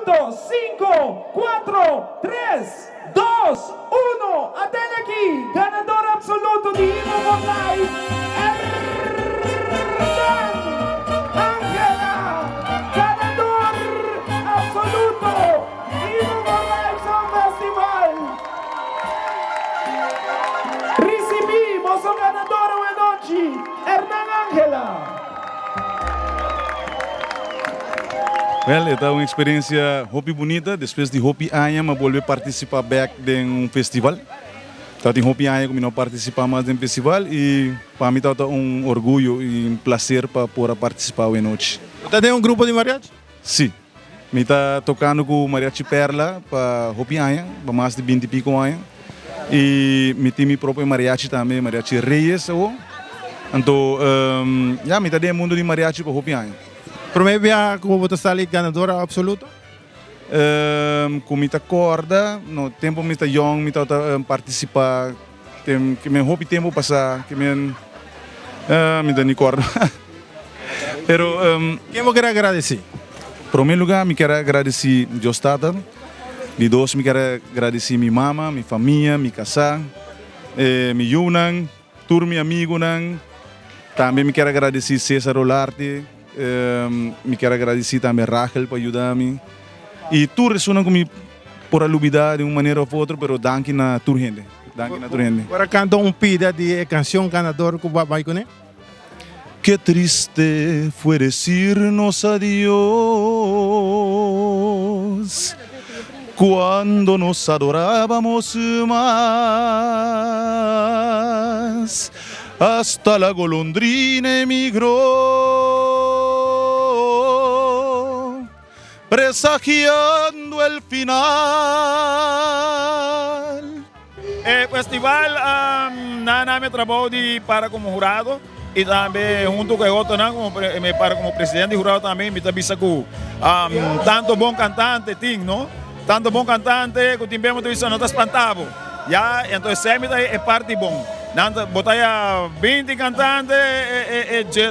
minutos, 5, 4, 3, 2, 1. Aten aquí, ganador absoluto de Ivo Von Life, Hernán Ángela. Ganador absoluto, Ivo Von Life Song Festival. Recibimos o ganador hoje, Hernán Ángela. Well, esta é uma experiência hopi bonita. Depois de hopi anos, eu voltei participar back de festival. Então, em hopi anos, eu não participar mais de festival e para mim é orgulho e prazer para poder participar hoje noite. Você tem grupo de mariachi? Sim, eu estou tocando com o Mariachi Perla para hopi anos, para mais de 20 e pico anos. E eu tenho meu próprio mariachi também, Mariachi Reyes. Então, eu estou no mundo de mariachi para hopi anos. Promedia como você sair ganadora absoluta? Com muita corda, no tempo muito young, muito participar, que me hobby tempo passar, que me dá corda. Pero Quem você quer agradecer? Em primeiro lugar, me quero agradecer Deus Tata. De dois, me quero agradecer minha mama, minha família, minha casa, meu Yunan, todos meus amigos. Também me quero agradecer César Olarte. Me quero agradecer também a Rachel por ajudar-me. E tudo ressoa comigo por alubidar de uma maneira ou outra, mas danke na tua gente. Danke na tua gente. Agora canta pida de canção ganador que vai com ele. Qué triste fue decirnos adiós cuando nos adorábamos más. Hasta la golondrina emigró, presagiando el final. El festival me trabajo para como jurado y también junto con otro me para como presidente y jurado también me avisa que tanto buen cantante ¿no? Tanto buen cantante que timbemos de no te espantavo. Ya, entonces es parte bom. Nanta botaya 20 cantantes,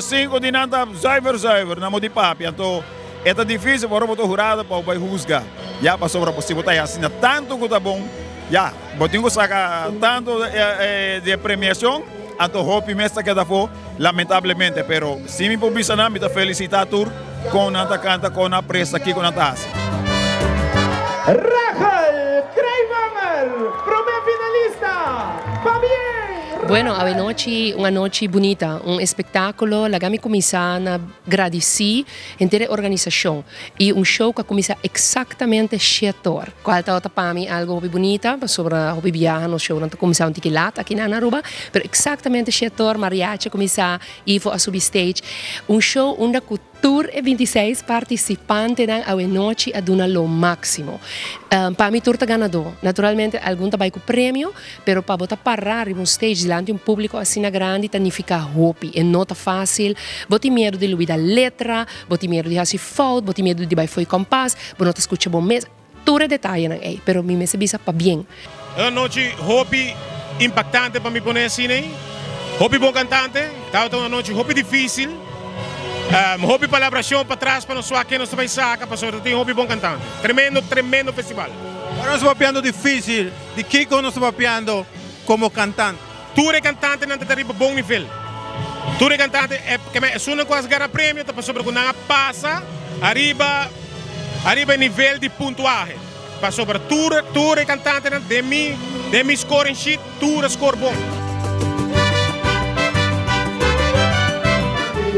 5 de nanta zuiver, na de papi. Então, é difícil para o jurado para juzgar. Já passou para você botar assim tanto que tá bom. Já, botinho saca tanto de premiação, então hope mesmo que da for, lamentavelmente, pero se me publica na me felicitar tur com nanta canta com a pressa aqui com nanta. Rachel Kreivanger, primer finalista. Va bien. Bueno, una noche bonita, un espectáculo, la gami comienza a agradecer entera organización y un show que comienza exactamente chetor. Qualta outra para mim algo hobby bonita, sobre hobby viajar no show, não começar um tiquilata aqui na Aruba, pero exactamente chetor, mariachi comienza a ir a subir stage, un show onde Tour e 26 participantes a noite a donar lo máximo. Para mim, tour está ganador. Naturalmente, algum vai com prêmio, pero para botar parar em um stage diante de um público assim grande, significa hope. É não tá fácil. Bote medo de ouvir a letra, bote medo de fazer falta, bote medo de vai foi compás, bote escuta bom mesmo. Tudo é detalhe, não é? Pero me bisa para bem. É uma noite hope impactante para me poner assim, né? Hope bom cantante, tá uma noite hope difícil. Hobby palabração para trás para nós aqui nós vai sacar para sobre tem hobby bom cantante. Tremendo festival. Agora nós estamos difícil. De Kiko nós estamos como cantante. Tu é cantante não tem bom nível. Tu é cantante é que é uma coisa ganhar prêmio para sobre quando passa arriba nível de pontuagem. Para sobre tu é cantante de mi scoring sheet tu score bom.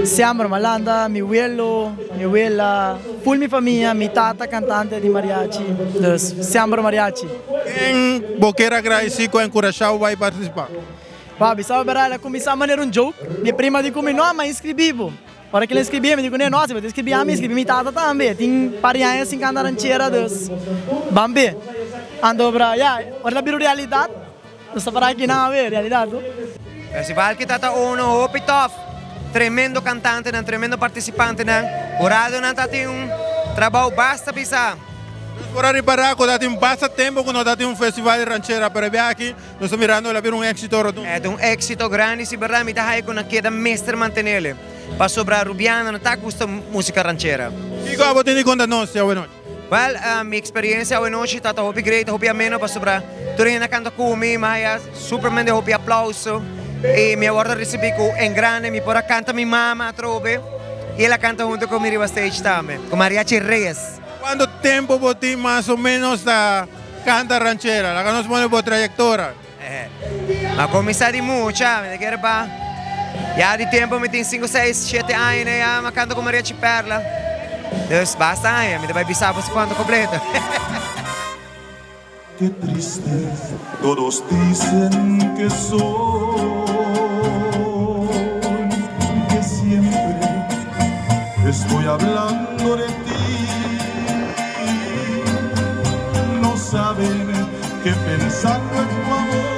Siamo Malanda, mi abuelo, mi abuela, full mi famiglia, mi tata cantante di mariachi. Dus, siamo mariachi. Quem você quer agradecer com encorajar vai participar? Babi, sabe ela começou a maneira joke. Minha prima disse que não, mas inscrevi-bo. Para que ele escrevia, me disse, nossa, eu escrevi a mim, escrevi minha tata também. Tem parianha assim cantar rancheira dos. Bambi. Ando para, ora la realidade. Não está para aqui não, realidade. Festival que tá uno, hope tough. Tremendo cantante, tremendo participante. O rádio não tem trabalho basta pisar. Para reparar que dá basta tempo quando dá um festival de rancheira para ver aqui, nós estamos mirando ele vir êxito. É um êxito grande, se verdade, me dá aí com a queda mestre manter ele. Para sobrar Rubiana, não está custa música rancheira. E como você tem conta nós, Well, mi experiencia hoy noche está hopi great, hopi ameno para sobra. Tú eres canta comigo, mas supermente hopi aplauso. E mi guarda recebi en grande, mi pora canta mi mamá trove. Y ella canta junto con mi riva stage también, con Mariachi Reyes. ¿Cuánto tiempo por ti más o menos canta ranchera? La que nos pone por trayectoria. Ma comincia di mucha, me quiere pa. Ya di tiempo me tengo 5, 6, 7 años ya me canto con Mariachi Perla. Entonces basta, me debe avisar por cuánto completo. Qué triste, todos dicen que soy, que siempre estoy hablando de ti. No saben que pensando en tu amor